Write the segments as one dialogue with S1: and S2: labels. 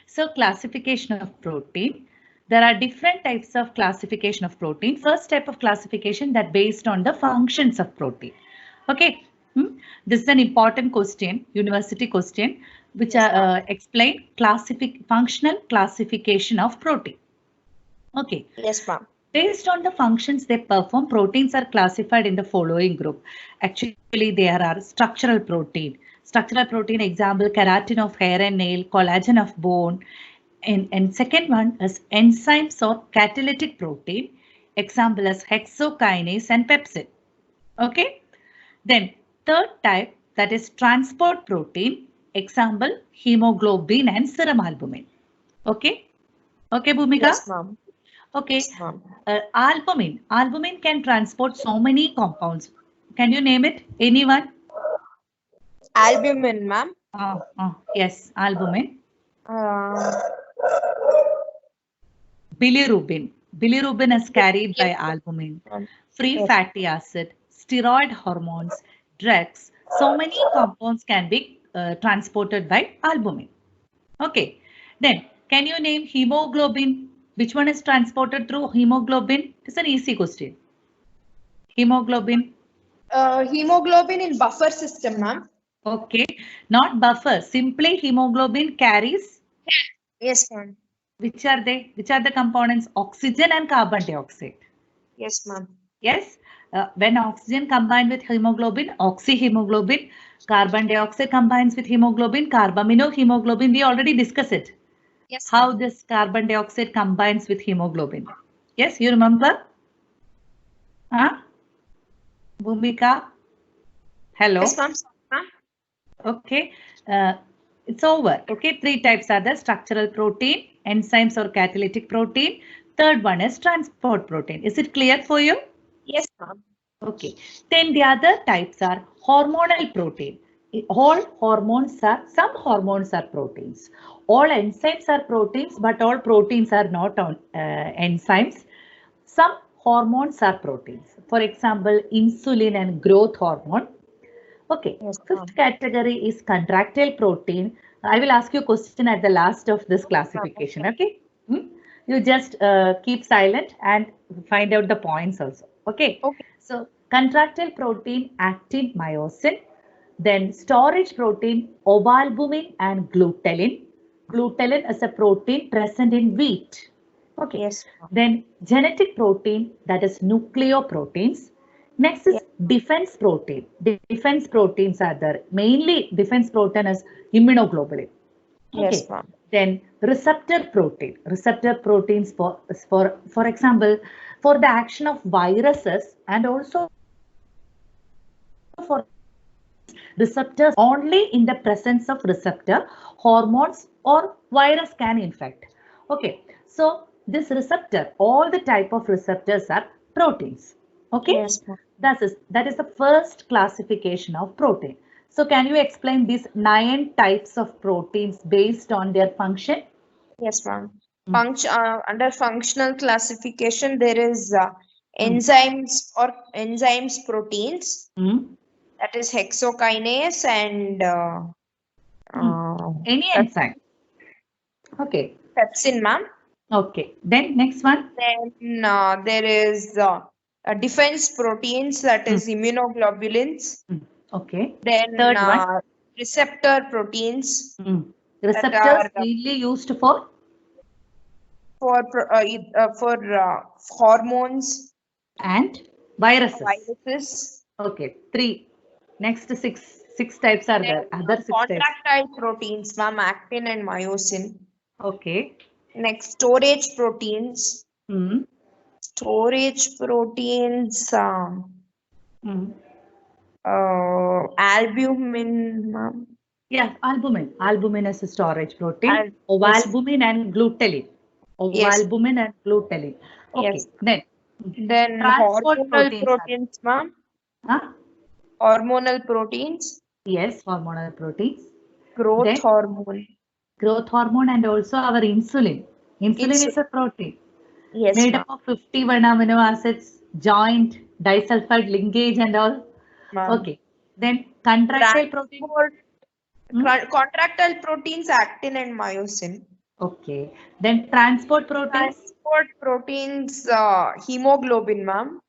S1: So classification of protein. There are different types of classification of protein. First type of classification that based on the functions of protein. Okay. This is an important question, university question, which explain functional classification of protein. Okay.
S2: Yes, ma'am.
S1: Based on the functions they perform, proteins are classified in the following group. Actually, there are structural protein. Structural protein example, keratin of hair and nail, collagen of bone. And second one is enzymes or catalytic protein. Example is hexokinase and pepsin. Okay. Then third type, that is transport protein. Example, hemoglobin and serum albumin. Okay. Okay, Bhumika?
S2: Yes, ma'am.
S1: Okay.
S2: Yes, ma'am.
S1: Albumin. Albumin can transport so many compounds. Can you name it? Anyone?
S2: Albumin, ma'am.
S1: Yes, albumin.
S2: Uh,
S1: Bilirubin. Bilirubin is carried by albumin. Free fatty acid, steroid hormones, drugs. So many compounds can be transported by albumin. Okay. Then, can you name hemoglobin? Which one is transported through hemoglobin? It's an easy question. Hemoglobin.
S2: Hemoglobin in buffer system, ma'am.
S1: Okay, not buffer. Simply hemoglobin carries.
S2: Yes, ma'am.
S1: Which are they? Which are the components? Oxygen and carbon dioxide.
S2: Yes, ma'am.
S1: Yes. When oxygen combined with hemoglobin, oxyhemoglobin, carbon dioxide combines with hemoglobin, carbaminohemoglobin. We already discussed it.
S2: Yes.
S1: How this carbon dioxide combines with hemoglobin. Yes, you remember? Huh? Bhumika? Hello?
S2: Yes, ma'am.
S1: Okay. It's over. Okay. Three types are the structural protein, enzymes or catalytic protein. Third one is transport protein. Is it clear for you?
S2: Yes, ma'am.
S1: Okay. Then the other types are hormonal protein. All hormones are, some hormones are proteins. All enzymes are proteins, but all proteins are not on enzymes. Some hormones are proteins. For example, insulin and growth hormone. Okay.
S2: Yes,
S1: Fifth category is contractile protein. I will ask you a question at the last of this classification. Okay. You just keep silent and find out the points also. Okay.
S2: Okay.
S1: So contractile protein, actin, myosin. Then storage protein, ovalbumin and glutenin. Glutenin is a protein present in wheat. Okay.
S2: Yes.
S1: Then genetic protein, that is nucleoproteins. Next is defense protein. Defense proteins are there. Mainly defense protein is immunoglobulin. Okay.
S2: Yes, ma'am.
S1: Then receptor protein. Receptor proteins for example, for the action of viruses and also for receptors, only in the presence of receptor, hormones or virus can infect. Okay. So this receptor, all the type of receptors are proteins. Okay.
S2: Yes, ma'am.
S1: That is the first classification of protein. So can you explain these 9 types of proteins based on their function?
S2: Yes, ma'am. Under functional classification, there is enzymes or enzymes proteins. That is hexokinase and
S1: any enzyme. Okay.
S2: Pepsin, ma'am.
S1: Okay. Then next one.
S2: Then there is defense proteins, that is immunoglobulins.
S1: Okay.
S2: Then
S1: third one.
S2: Receptor proteins.
S1: Receptors mainly used for
S2: hormones
S1: and viruses. Okay. 3. Next 6 types are there. Other 6 types.
S2: Contractile proteins, ma'am, actin and myosin.
S1: Okay.
S2: Next, storage proteins. Storage proteins. Albumin, ma'am.
S1: Yeah, albumin. Albumin is a storage protein. Ovalbumin and glutenin. Ovalbumin and glutenin. Okay.
S2: Then hormonal proteins, ma'am. Hormonal proteins.
S1: Yes, hormonal proteins.
S2: Growth hormone.
S1: Growth hormone and also our insulin. Insulin is a protein.
S2: Yes.
S1: Made up of 51 amino acids, joint, disulfide linkage and all. Okay. Then contractile protein.
S2: Contractile proteins, actin and myosin.
S1: Okay. Then transport proteins,
S2: Transport proteins, hemoglobin, ma'am.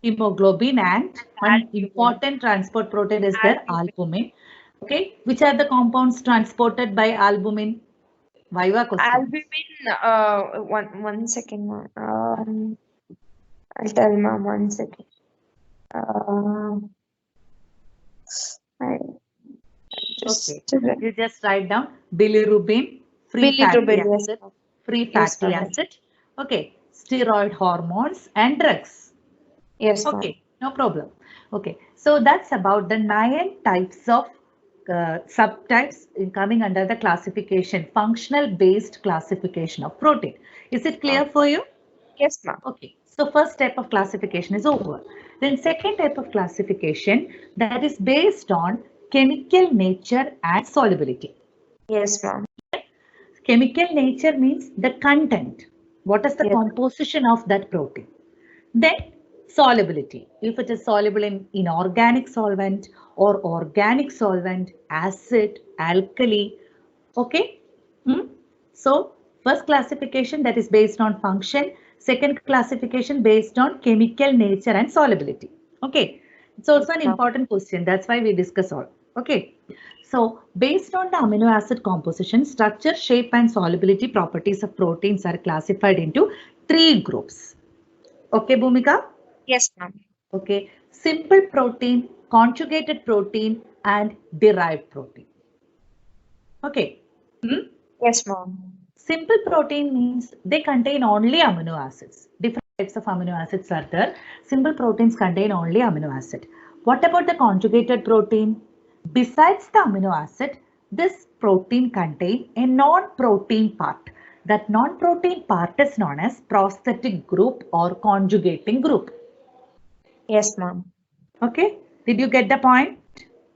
S1: hemoglobin, and one
S2: Albumin.
S1: important transport protein is their
S2: Albumin.
S1: albumin. Okay. Which are the compounds transported by albumin? Viva question.
S2: Albumin, one second, ma'am. I'll tell ma'am 1 second. I
S1: Okay.
S2: just
S1: You just write down bilirubin, free fatty
S2: bilirubin, yes,
S1: acid,
S2: ma'am.
S1: free
S2: Yes,
S1: fatty
S2: ma'am.
S1: acid. Okay. Steroid hormones and drugs.
S2: Yes, ma'am.
S1: Okay, no problem. Okay, so that's about the 9 types of subtypes coming under the classification, functional based classification of protein. Is it clear for you?
S2: Yes, ma'am.
S1: Okay, so first step of classification is over. Then second type of classification that is based on chemical nature and solubility.
S2: Yes, ma'am.
S1: Chemical nature means the content. What is the
S2: Yes.
S1: composition of that protein? Then solubility. If it is soluble in inorganic solvent or organic solvent, acid, alkali. Okay. Hmm? So first classification that is based on function. Second classification based on chemical nature and solubility. Okay. It's also an
S2: Ma'am.
S1: important question. That's why we discuss all. Okay. So based on the amino acid composition, structure, shape and solubility properties of proteins are classified into 3 groups. Okay, Bhumika?
S2: Yes, ma'am.
S1: Okay. Simple protein, conjugated protein, and derived protein. Okay. Hmm?
S2: Yes, ma'am.
S1: Simple protein means they contain only amino acids. Different types of amino acids are there. Simple proteins contain only amino acid. What about the conjugated protein? Besides the amino acid, this protein contains a non-protein part. That non-protein part is known as prosthetic group or conjugating group.
S2: Yes, ma'am.
S1: Okay, did you get the point?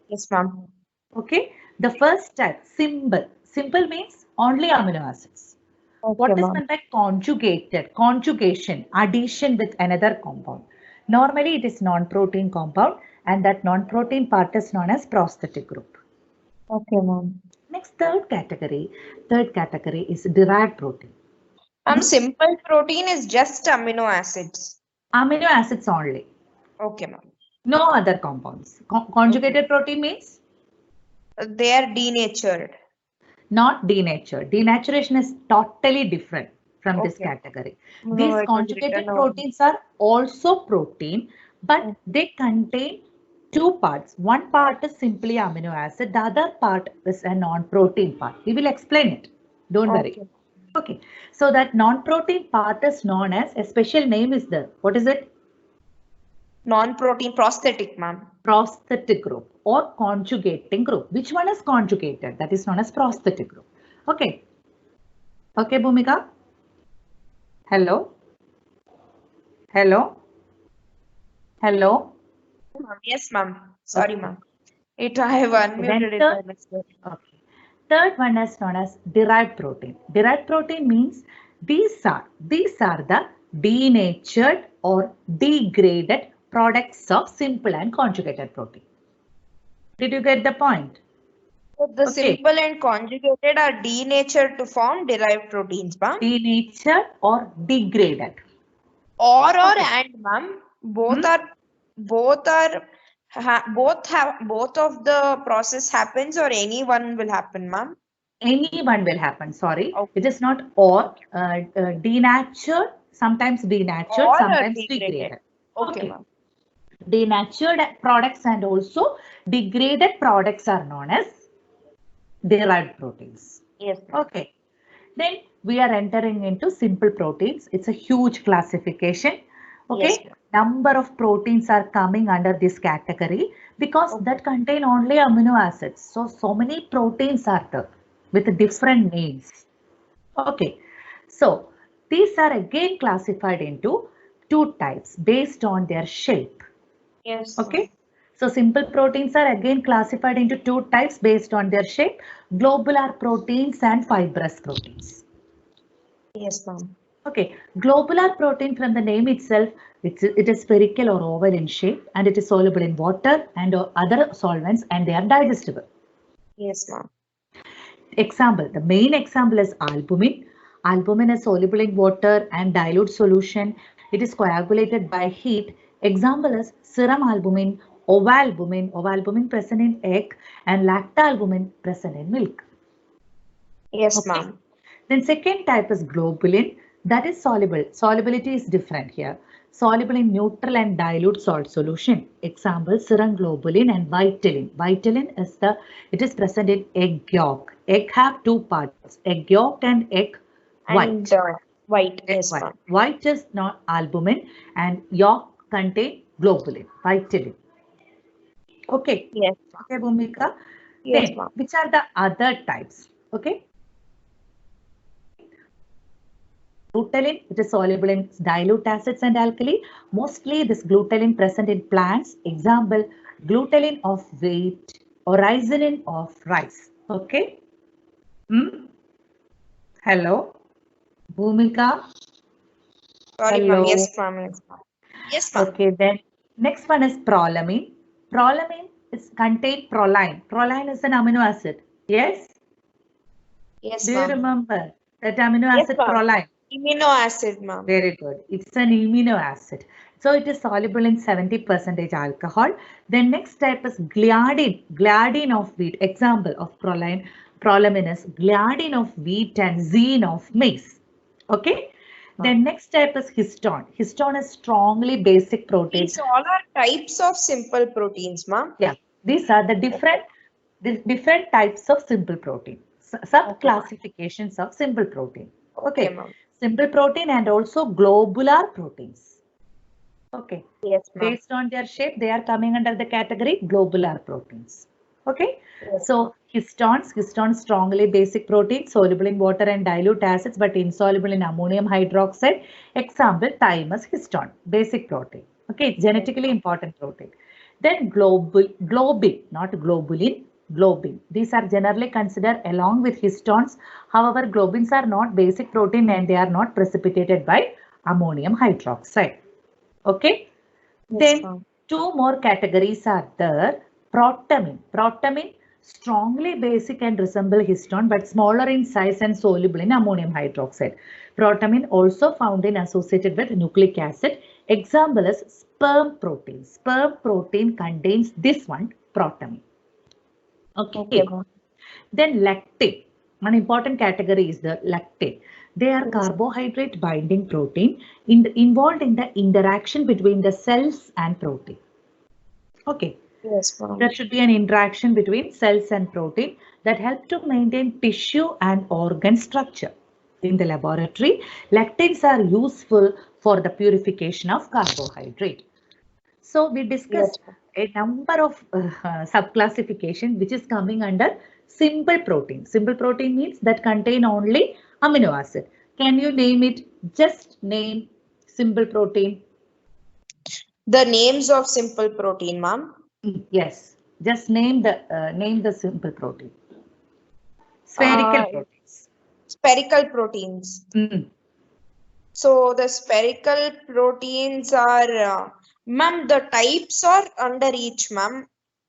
S2: Yes, ma'am.
S1: Okay, the first type, simple. Simple means only amino acids.
S2: Okay,
S1: What is
S2: ma'am.
S1: meant by conjugated? Conjugation, addition with another compound. Normally it is non-protein compound and that non-protein part is known as prosthetic group.
S2: Okay, ma'am.
S1: Next, third category is derived protein.
S2: Simple protein is just amino acids.
S1: Amino acids only,
S2: Okay, ma'am.
S1: no other compounds. Conjugated protein means
S2: They are denatured.
S1: not denatured. Denaturation is totally different from this
S2: Okay.
S1: category.
S2: No,
S1: These
S2: it is written
S1: conjugated
S2: on.
S1: proteins are also protein, but they contain 2 parts. One part is simply amino acid, the other part is a non-protein part. We will explain it. Don't worry.
S2: Okay.
S1: Okay, so that non-protein part is known as, a special name is there. What is it?
S2: Non-protein prosthetic, ma'am.
S1: Prosthetic group or conjugating group. Which one is conjugated? That is known as prosthetic group. Okay. Okay, Bhumika. Hello. Hello. Hello.
S2: Yes, ma'am. Sorry,
S1: Okay.
S2: ma'am. I have unmuted it by mistake.
S1: Okay. Third one is known as derived protein. Derived protein means these are the denatured or degraded products of simple and conjugated protein. Did you get the point?
S2: So the
S1: Okay.
S2: simple and conjugated are denatured to form derived proteins, ma'am.
S1: Denatured or degraded.
S2: Or
S1: Okay.
S2: and, ma'am. Both of the process happens, or any one will happen, ma'am.
S1: Any one will happen. Sorry,
S2: Okay.
S1: it is not or. Denatured, sometimes denatured,
S2: Or
S1: sometimes
S2: degraded.
S1: degraded.
S2: Okay,
S1: Okay.
S2: ma'am.
S1: Denatured products and also degraded products are known as derived proteins.
S2: Yes, ma'am.
S1: Okay. Then we are entering into simple proteins. It's a huge classification. Okay.
S2: Yes,
S1: Number of proteins are coming under this category because
S2: okay.
S1: that contain only amino acids. So many proteins are there with different names. Okay. So these are again classified into 2 types based on their shape.
S2: Yes.
S1: Okay. So simple proteins are again classified into 2 types based on their shape, globular proteins and fibrous proteins.
S2: Yes, ma'am.
S1: Okay, globular protein from the name itself, it is spherical or oval in shape and it is soluble in water and other solvents and they are digestible.
S2: Yes, ma'am.
S1: Example, the main example is albumin. Albumin is soluble in water and dilute solution. It is coagulated by heat. Example is serum albumin, ovalbumin present in egg, and lactalbumin present in milk.
S2: Yes,
S1: Okay.
S2: ma'am.
S1: Then second type is globulin. That is soluble. Solubility is different here. Soluble in neutral and dilute salt solution. Example, serum globulin and Vitelin. Vitelin it is present in egg yolk. Egg have two parts, egg yolk and egg white.
S2: And white,
S1: Egg
S2: yes,
S1: white.
S2: ma'am.
S1: White is not albumin and yolk contain globulin, Vitelin. Okay.
S2: Yes,
S1: Okay, Bhumika.
S2: yes,
S1: Then,
S2: ma'am.
S1: which are the other types? Okay. Glutalin, it is soluble in dilute acids and alkali. Mostly this glutalin present in plants. Example, glutalin of wheat or ricinin of rice. Okay. Hello. Bhumika.
S2: Sorry,
S1: Hello.
S2: ma'am. Yes, ma'am. Yes, ma'am. Yes, ma'am.
S1: Okay, then next one is prolamine. Prolamine is contain proline. Proline is an amino acid. Yes.
S2: Yes,
S1: Do you
S2: ma'am.
S1: remember that amino
S2: Yes,
S1: acid
S2: ma'am.
S1: proline?
S2: Amino acid, ma'am.
S1: Very good. It's an amino acid. So it is soluble in 70% alcohol. Then next type is gliadin. Gliadin of wheat. Example of prolamine is gliadin of wheat and zein of maize. Okay. Then next type is histone. Histone is strongly basic protein.
S2: These all are types of simple proteins, ma'am.
S1: Yeah. These are the different types of simple protein. Sub-classifications of simple protein.
S2: Okay,
S1: Okay.
S2: ma'am.
S1: Simple protein and also globular proteins. Okay.
S2: Yes, ma'am.
S1: Based on their shape, they are coming under the category globular proteins. Okay.
S2: Yes,
S1: So histones strongly basic protein, soluble in water and dilute acids, but insoluble in ammonium hydroxide. Example, thymus histone, basic protein. Okay, genetically important protein. Then globin, not globulin, globin. These are generally considered along with histones. However, globins are not basic protein and they are not precipitated by ammonium hydroxide. Okay.
S2: Yes,
S1: Then two more categories are there. Protamine. Protamine, strongly basic and resemble histone but smaller in size and soluble in ammonium hydroxide. Protamine also found in associated with nucleic acid. Example is sperm protein. Sperm protein contains this one, protamine. Okay. Then lactate. One important category is the lactate. They are carbohydrate binding protein involved in the interaction between the cells and protein. Okay.
S2: Yes, ma'am.
S1: There should be an interaction between cells and protein that help to maintain tissue and organ structure. In the laboratory, lactates are useful for the purification of carbohydrate. So we discussed a number of sub-classification which is coming under simple protein. Simple protein means that contain only amino acid. Can you name it? Just name simple protein.
S2: The names of simple protein, ma'am.
S1: Yes, just name the simple protein. Spherical proteins.
S2: Spherical proteins. So the spherical proteins are, ma'am, the types are under each, ma'am.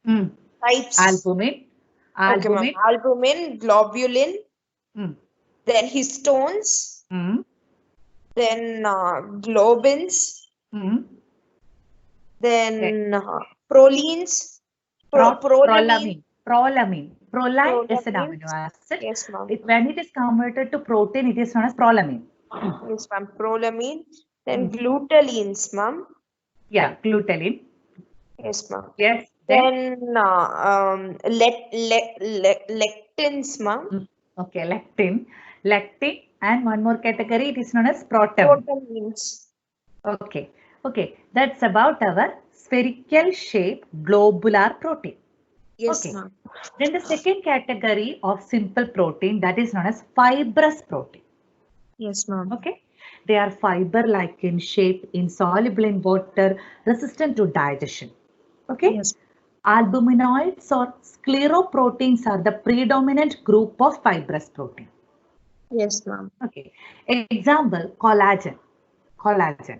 S2: Types.
S1: Albumin.
S2: Okay, ma'am. Albumin, globulin, then histones, then globins, then prolines.
S1: Prolamine. Proline is an amino acid.
S2: Yes, ma'am.
S1: When it is converted to protein, it is known as prolamine.
S2: Yes, ma'am. Prolamine. Then glutalines, ma'am.
S1: Yeah, glutalin.
S2: Yes, ma'am.
S1: Yes.
S2: Then lectins, ma'am.
S1: Okay, lectin. Lectin, and one more category, it is known as protamines. Okay. Okay, that's about our spherical shape globular protein.
S2: Yes,
S1: okay.
S2: ma'am.
S1: Then the second category of simple protein, that is known as fibrous protein.
S2: Yes, ma'am.
S1: Okay. They are fiber-like in shape, insoluble in water, resistant to digestion. Okay.
S2: Yes.
S1: Albuminoids or scleroproteins are the predominant group of fibrous protein.
S2: Yes, ma'am.
S1: Okay. Example, collagen. Collagen.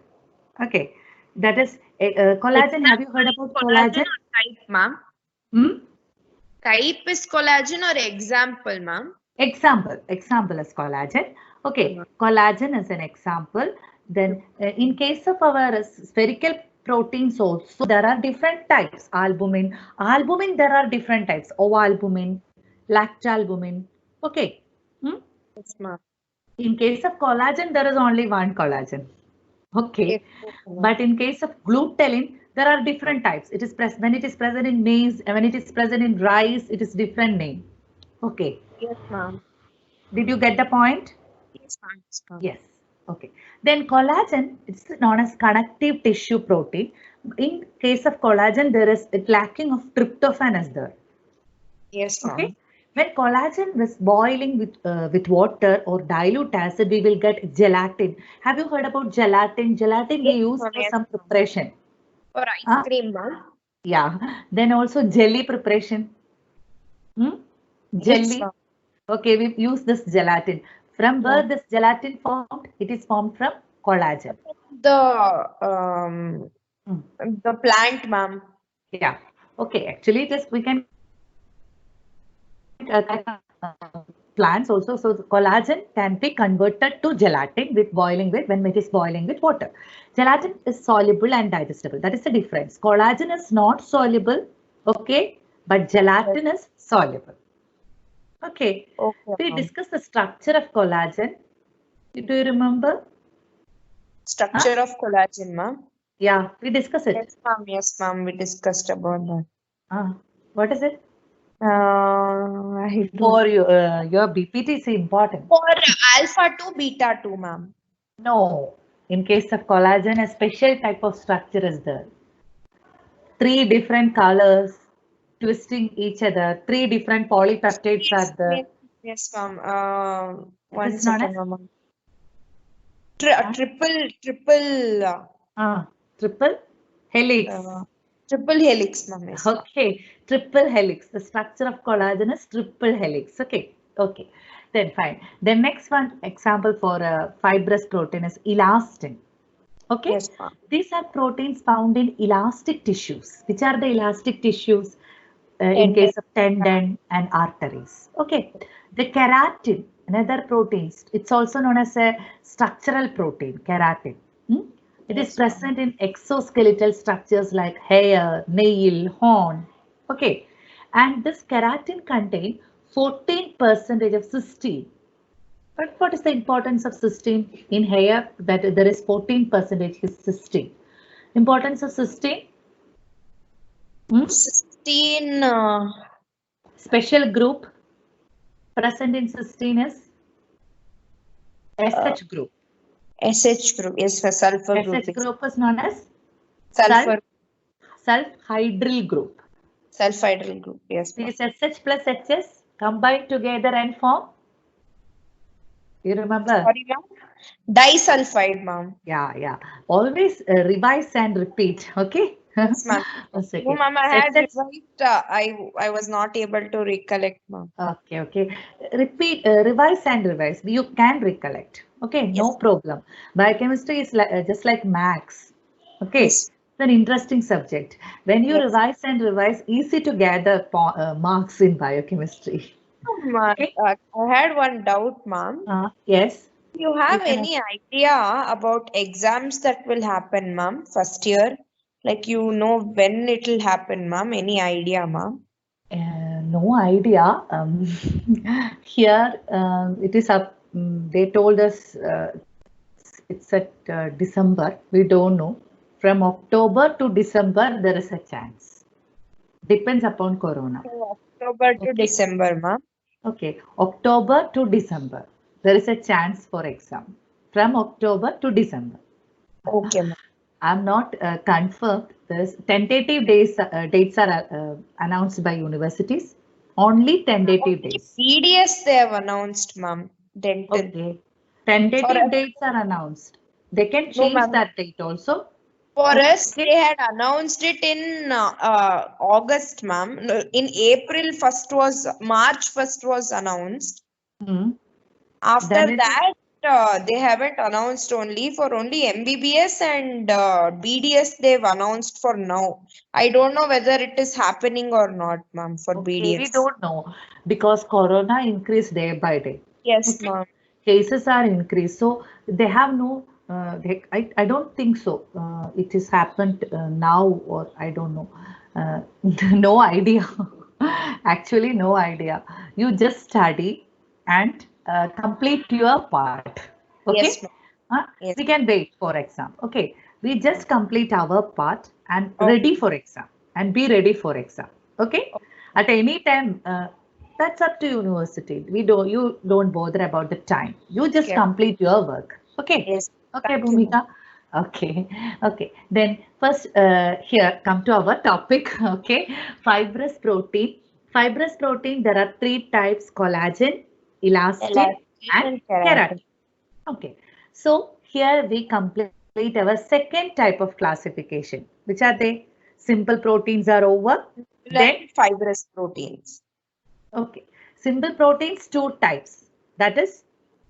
S1: Okay. That is collagen. Have you heard about collagen?
S2: Type, ma'am. Type is collagen or example, ma'am?
S1: Example is collagen. Okay, collagen is an example. Then in case of our spherical proteins also, there are different types. Albumin, there are different types. Ovalbumin, lactalbumin. Okay. Hmm?
S2: Yes, ma'am.
S1: In case of collagen, there is only one collagen. Okay.
S2: Yes,
S1: But in case of glutathione, there are different types. It is when it is present in maize, when it is present in rice, it is different name. Okay.
S2: yes, ma'am.
S1: Did you get the point?
S2: Yes, ma'am. Yes, ma'am.
S1: Yes. Okay. Then collagen, it's known as connective tissue protein. In case of collagen, there is a lacking of tryptophan is there.
S2: Yes,
S1: Okay.
S2: ma'am.
S1: When collagen is boiling with water or dilute acid, we will get gelatin. Have you heard about gelatin? Gelatin we
S2: Yes,
S1: use
S2: ma'am.
S1: for
S2: Yes,
S1: some
S2: ma'am.
S1: preparation.
S2: For ice
S1: Ah,
S2: cream, ma'am.
S1: yeah. Then also jelly preparation. Hmm?
S2: Yes,
S1: Jelly.
S2: ma'am.
S1: Okay, we use this gelatin. From
S2: Yeah.
S1: where this gelatin formed? It is formed from collagen.
S2: The
S1: Hmm.
S2: the plant, ma'am.
S1: Yeah. Okay. Actually, it is we can plants also. So collagen can be converted to gelatin with boiling with when it is boiling with water. Gelatin is soluble and digestible. That is the difference. Collagen is not soluble. Okay, but gelatin is soluble. Okay.
S2: Okay,
S1: We
S2: ma'am.
S1: discussed the structure of collagen. Do you remember? Huh?
S2: Structure of collagen, ma'am.
S1: Yeah, we discussed it.
S2: Yes, ma'am. Yes, ma'am. We discussed about that.
S1: What is it?
S2: I
S1: For
S2: don't.
S1: your BPT is important.
S2: For alpha 2, beta 2, ma'am.
S1: No. In case of collagen, a special type of structure is there. Three different colors twisting each other. Three different polypeptides
S2: Yes,
S1: are there.
S2: yes, yes, ma'am.
S1: It
S2: One
S1: is known
S2: second,
S1: as
S2: ma'am.
S1: uh,
S2: Triple,
S1: uh, triple helix.
S2: triple helix, ma'am. Yes, ma'am.
S1: Okay, triple helix. The structure of collagen is triple helix. Okay, okay. Then fine. The next one example for a fibrous protein is elastin. Okay,
S2: Yes, ma'am.
S1: these are proteins found in elastic tissues. Which are the elastic tissues? In
S2: Tendon.
S1: case of tendon and arteries. Okay, the keratin, another protein. It's also known as a structural protein, keratin. Hmm? It is
S2: Yes, ma'am.
S1: present in exoskeletal structures like hair, nail, horn. Okay, and this keratin contains 14% of cysteine. But what is the importance of cysteine in hair? That there is 14% is cysteine. Importance of cysteine? Hmm?
S2: 16,
S1: Special group present in cysteine is SH group.
S2: SH group. Yes, for sulfur group.
S1: SH group is known as
S2: Sulfur.
S1: sulfhydryl group.
S2: Sulfhydryl group. Yes, ma'am.
S1: These SH plus HS combine together and form. You remember?
S2: Sorry, ma'am. Disulfide, ma'am.
S1: Yeah. Always revise and repeat. Okay.
S2: Yes, ma'am.
S1: One
S2: No,
S1: second.
S2: ma'am, I had
S1: SH.
S2: revised. I was not able to recollect, ma'am.
S1: Okay. Repeat, revise and revise. You can recollect. Okay, no
S2: Yes.
S1: problem. Biochemistry is like, just like maths. Okay,
S2: Yes.
S1: it's an interesting subject. When you
S2: Yes.
S1: revise and revise, easy to gather marks in biochemistry. Okay.
S2: I had one doubt, ma'am.
S1: Yes,
S2: You
S1: you
S2: have
S1: can ask.
S2: any idea about exams that will happen, ma'am, first year? Like you know when it will happen, ma'am? Any idea, ma'am?
S1: No idea. Here it is up. They told us it's at December. We don't know. From October to December, there is a chance. Depends upon Corona.
S2: So October to
S1: Okay.
S2: December, ma'am.
S1: Okay. October to December. There is a chance for exam. From October to December.
S2: Okay, ma'am.
S1: I'm not confirmed. There's tentative dates are announced by universities. Only tentative
S2: Only
S1: days.
S2: BDS they have announced, ma'am. Dental.
S1: Okay.
S2: For
S1: Tentative
S2: us,
S1: dates are announced. They can
S2: no,
S1: change
S2: ma'am.
S1: that date also.
S2: For us,
S1: Okay.
S2: they had announced it in August, ma'am. No, in April, March 1st was announced.
S1: Hmm.
S2: After
S1: Then it is
S2: that, announced only for only MBBS and BDS. They've announced for now. I don't know whether it is happening or not, ma'am, for
S1: Okay, we
S2: BDS.
S1: don't know because corona increased day by day.
S2: Yes,
S1: Okay,
S2: ma'am.
S1: cases are increased, so they have no. I don't think so. It has happened now, or I don't know. Uh, no idea. Actually, no idea. You just study and complete your part. Okay.
S2: Yes, ma'am. Yes.
S1: We can wait for exam. Okay. We just complete our part and
S2: Okay.
S1: ready for exam and be ready for exam. Okay. At any time, that's up to university. You don't bother about the time. You just
S2: Okay.
S1: complete your work. Okay.
S2: Yes.
S1: Okay,
S2: Thank you, ma'am.
S1: Bhumika. Okay. Okay. Then first, here come to our topic. Okay. Fibrous protein. Fibrous protein. There are three types: collagen, elastin,
S2: Elastin
S1: and
S2: and keratin.
S1: keratin. Okay. So here we complete our second type of classification. Which are they? Simple proteins are over. Then,
S2: And fibrous proteins.
S1: okay. Simple proteins, two types. That is,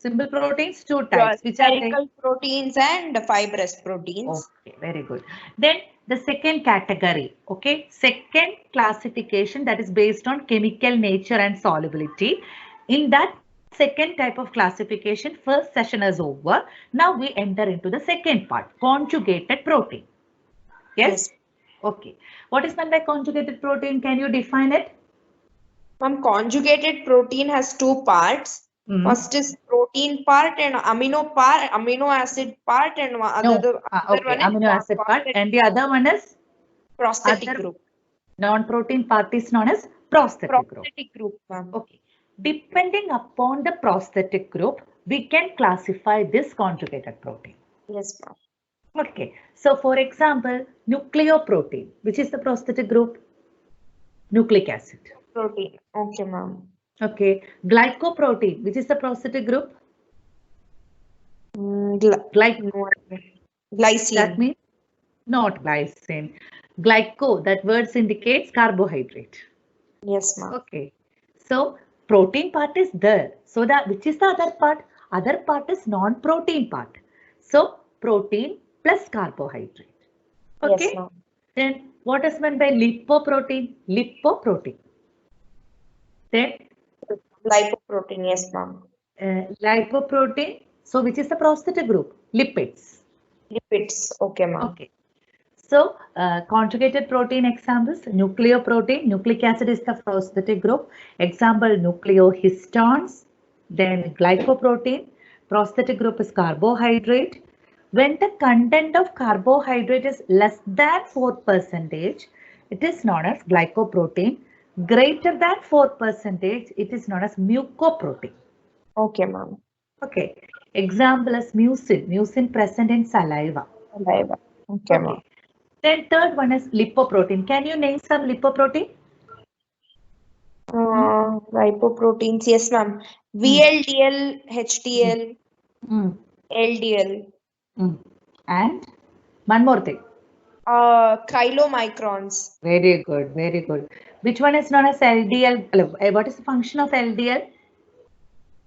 S1: simple proteins, two types. Which are they?
S2: Spherical proteins and fibrous proteins.
S1: Okay, very good. Then the second category, okay, second classification that is based on chemical nature and solubility. In that second type of classification, first session is over. Now we enter into the second part, conjugated protein. Yes? Okay. What is meant by conjugated protein? Can you define it?
S2: Conjugated protein has two parts.
S1: Hmm.
S2: First is protein part and amino acid part, and
S1: No.
S2: other
S1: Okay,
S2: one is
S1: amino acid part. And the other one is?
S2: prosthetic
S1: Other
S2: group.
S1: non-protein part is known as prosthetic group.
S2: Prosthetic group, ma'am.
S1: Okay. Depending upon the prosthetic group, we can classify this conjugated protein.
S2: Yes, ma'am.
S1: Okay. So, for example, nucleoprotein, which is the prosthetic group? Nucleic acid.
S2: Protein. Okay, ma'am.
S1: Okay. Glycoprotein, which is the prosthetic group?
S2: Glycine.
S1: That means not glycine. Glyco, that words indicates carbohydrate.
S2: Yes, ma'am.
S1: Okay. So protein part is there. So that which is the other part? Other part is non-protein part. So protein plus carbohydrate. Okay.
S2: Yes, ma'am.
S1: Then what is meant by lipoprotein? Lipoprotein. Then
S2: lipoprotein. Yes, ma'am.
S1: Lipoprotein. So which is the prosthetic group? Lipids.
S2: Lipids. Okay, ma'am.
S1: Okay. So, conjugated protein examples, nucleoprotein, nucleic acid is the prosthetic group. Example, nucleohistones, then glycoprotein, prosthetic group is carbohydrate. When the content of carbohydrate is less than 4%, it is known as glycoprotein. Greater than 4%, it is known as mucoprotein.
S2: Okay, ma'am.
S1: Okay. Example is mucin. Mucin present in saliva.
S2: Saliva. Okay, ma'am.
S1: Then third one is lipoprotein. Can you name some lipoprotein?
S2: Lipoproteins. Yes, ma'am. VLDL, HDL, LDL.
S1: And one more thing.
S2: Chylomicrons.
S1: Very good, very good. Which one is known as LDL? What is the function of LDL?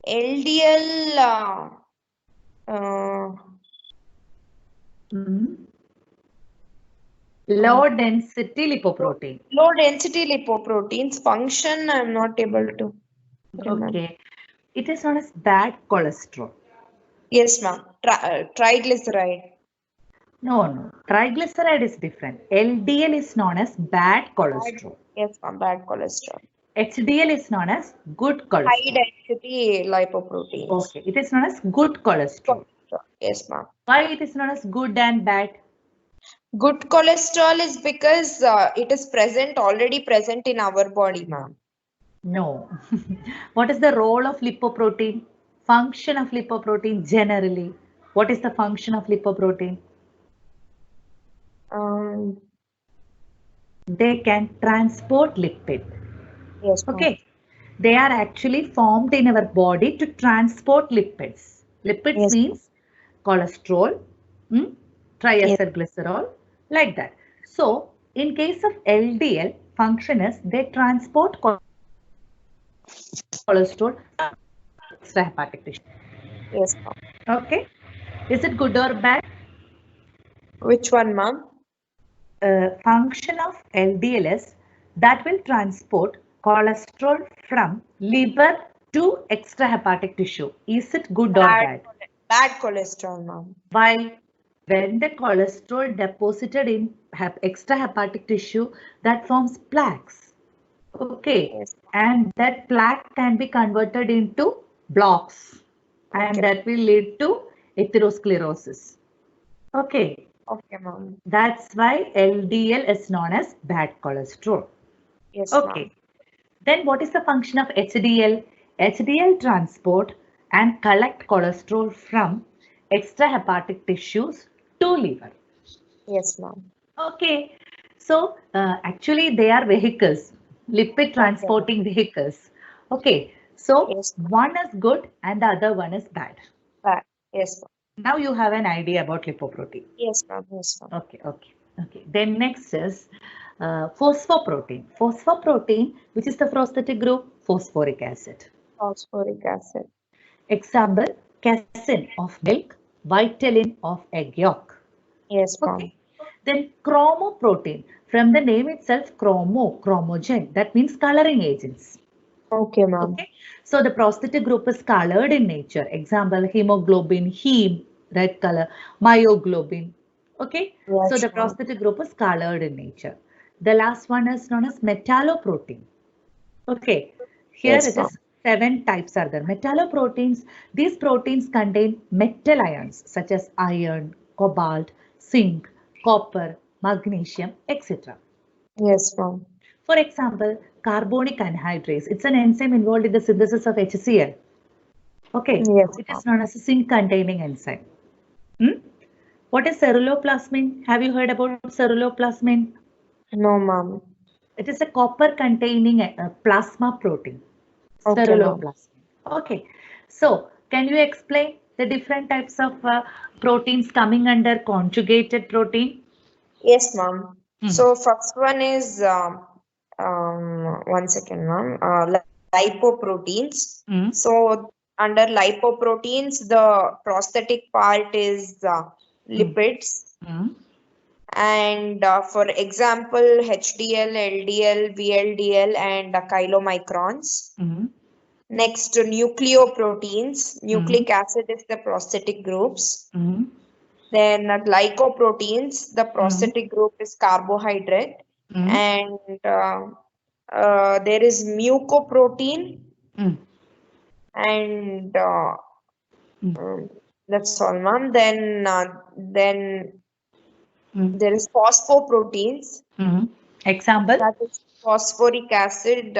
S2: LDL.
S1: Low density lipoprotein.
S2: Low density lipoproteins function I'm not able to remember.
S1: Okay. It is known as bad cholesterol.
S2: Yes, ma'am. Triglyceride.
S1: No. Triglyceride is different. LDL is known as bad cholesterol.
S2: Yes, ma'am. Bad cholesterol.
S1: HDL is known as good cholesterol.
S2: High density lipoproteins.
S1: Okay. It is known as good cholesterol.
S2: Yes, ma'am.
S1: Why it is known as good and bad?
S2: Good cholesterol is because it is already present in our body, ma'am.
S1: No. What is the role of lipoprotein? Function of lipoprotein generally. What is the function of lipoprotein? They can transport lipid.
S2: Yes.
S1: Okay. They are actually formed in our body to transport lipids. Lipids means cholesterol, triacylglycerol, like that. So, in case of LDL, function is they transport cholesterol extrahepatic tissue.
S2: Yes, ma'am.
S1: Okay. Is it good or bad?
S2: Which one, ma'am?
S1: Function of LDL is that will transport cholesterol from liver to extrahepatic tissue. Is it good or bad?
S2: Bad cholesterol, ma'am.
S1: Why? When the cholesterol deposited in extrahepatic tissue, that forms plaques. Okay.
S2: Yes.
S1: And that plaque can be converted into blocks. And
S2: Okay.
S1: that will lead to atherosclerosis. Okay.
S2: Okay, ma'am.
S1: That's why LDL is known as bad cholesterol.
S2: Yes,
S1: Okay.
S2: ma'am.
S1: Then what is the function of HDL? HDL transport and collect cholesterol from extrahepatic tissues to liver.
S2: Yes, ma'am.
S1: Okay. So actually they are vehicles, lipid
S2: Okay, ma'am.
S1: transporting vehicles. Okay. So
S2: Yes, ma'am.
S1: one is good and the other one is bad.
S2: Bad. Yes, ma'am.
S1: Now you have an idea about lipoprotein.
S2: Yes, ma'am. Yes, ma'am.
S1: Okay. Then next is phosphoprotein. Phosphoprotein, which is the prosthetic group, phosphoric acid.
S2: Phosphoric acid.
S1: Example, casein of milk, vitelin of egg yolk.
S2: Yes, ma'am.
S1: Okay. Then chromoprotein. From the name itself, chromogen. That means coloring agents.
S2: Okay, ma'am.
S1: Okay. So the prosthetic group is colored in nature. Example, hemoglobin, heme, red color, myoglobin. Okay. So
S2: Yes,
S1: the
S2: ma'am.
S1: prosthetic group is colored in nature. The last one is known as metalloprotein. Okay. Here
S2: Yes,
S1: it
S2: ma'am.
S1: is 7 types are there. Metalloproteins, these proteins contain metal ions such as iron, cobalt, zinc, copper, magnesium, etc.
S2: Yes, ma'am.
S1: For example, carbonic anhydrase. It's an enzyme involved in the synthesis of HCl. Okay,
S2: Yes,
S1: it
S2: ma'am.
S1: is known as a zinc-containing enzyme. Hmm? What is ceruloplasmin? Have you heard about ceruloplasmin?
S2: No, ma'am.
S1: It is a copper-containing plasma protein.
S2: Okay, ma'am.
S1: Ceruloplasmin. Okay, so can you explain the different types of proteins coming under conjugated protein?
S2: Yes, ma'am.
S1: Hmm.
S2: So first one is 1 second, ma'am. Lipoproteins.
S1: Hmm.
S2: So under lipoproteins, the prosthetic part is lipids.
S1: Hmm.
S2: And for example, HDL, LDL, VLDL, and chylomicrons.
S1: Hmm.
S2: Next, nucleoproteins.
S1: Hmm.
S2: Nucleic acid is the prosthetic groups.
S1: Hmm.
S2: Then glycoproteins, the prosthetic group is carbohydrate.
S1: Hmm.
S2: And there is mucoprotein,
S1: Hmm.
S2: and
S1: Hmm.
S2: that's all, ma'am. Then
S1: Hmm.
S2: there is phosphoproteins.
S1: Hmm. Example,
S2: That is phosphoric acid,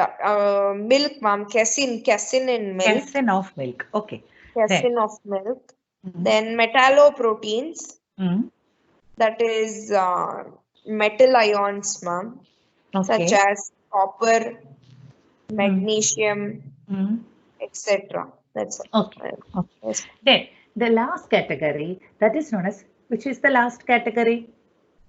S2: milk, ma'am, casein in milk,
S1: casein of milk. Okay. Then,
S2: casein of milk.
S1: hmm.
S2: Then metalloproteins,
S1: Hmm.
S2: that is metal ions, ma'am, such
S1: Okay.
S2: as copper,
S1: Hmm.
S2: magnesium,
S1: Hmm.
S2: etc. That's
S1: Okay.
S2: all.
S1: Okay.
S2: Yes.
S1: Then the last category that is known as, which is the last category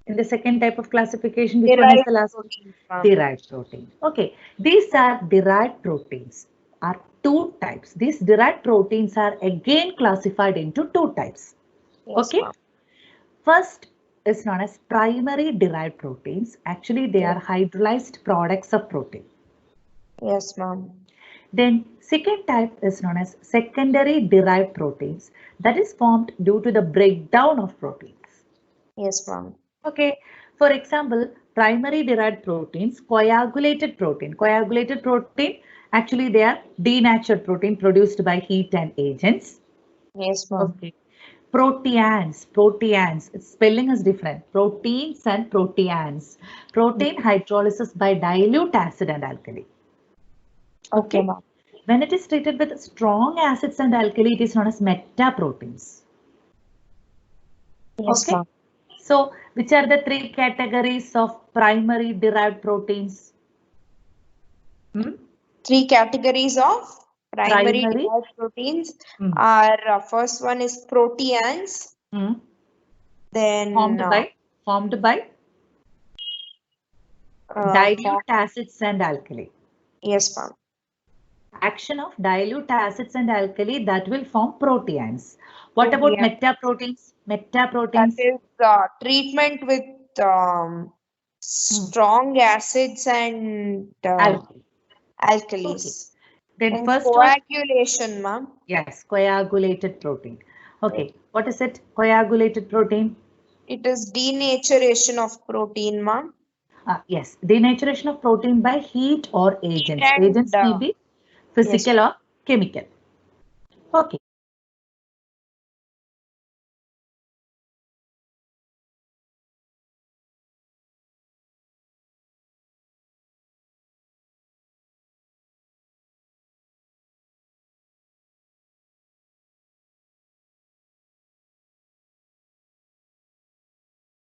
S1: in the second type of classification, which one is
S2: Derived
S1: the last?
S2: proteins, ma'am.
S1: Derived protein. Okay. These are derived proteins are 2 types. These derived proteins are again classified into 2 types.
S2: Yes,
S1: Okay.
S2: ma'am.
S1: First is known as primary derived proteins. Actually, they are hydrolyzed products of protein.
S2: Yes, ma'am.
S1: Then second type is known as secondary derived proteins that is formed due to the breakdown of proteins.
S2: Yes, ma'am.
S1: Okay, for example, primary derived proteins, coagulated protein. Coagulated protein, actually they are denatured protein produced by heat and agents.
S2: Yes, ma'am.
S1: Okay. Proteans, its spelling is different. Proteins and proteans. Protein hydrolysis by dilute acid and alkali.
S2: Okay,
S1: Okay.
S2: ma'am.
S1: When it is treated with strong acids and alkali, it is known as metaproteins.
S2: Yes,
S1: Okay.
S2: ma'am.
S1: So, which are the 3 categories of primary derived proteins?
S2: 3 categories of primary
S1: Primary.
S2: derived proteins
S1: Hmm.
S2: are first one is proteans,
S1: Hmm.
S2: then
S1: Formed by dilute acids and alkali.
S2: yes, ma'am.
S1: action of dilute acids and alkali that will form proteins. What about
S2: Yeah.
S1: metaproteins?
S2: That
S1: Metaproteins.
S2: is treatment with strong acids and
S1: Alkali.
S2: alkalis.
S1: Okay. Then
S2: And
S1: first one,
S2: coagulation, ma'am.
S1: yes, coagulated protein. Okay, what is it? Coagulated protein.
S2: It is denaturation of protein, ma'am.
S1: Yes, denaturation of protein by heat or
S2: Heat
S1: agents.
S2: and
S1: Agents may be
S2: yes,
S1: physical or chemical. Okay.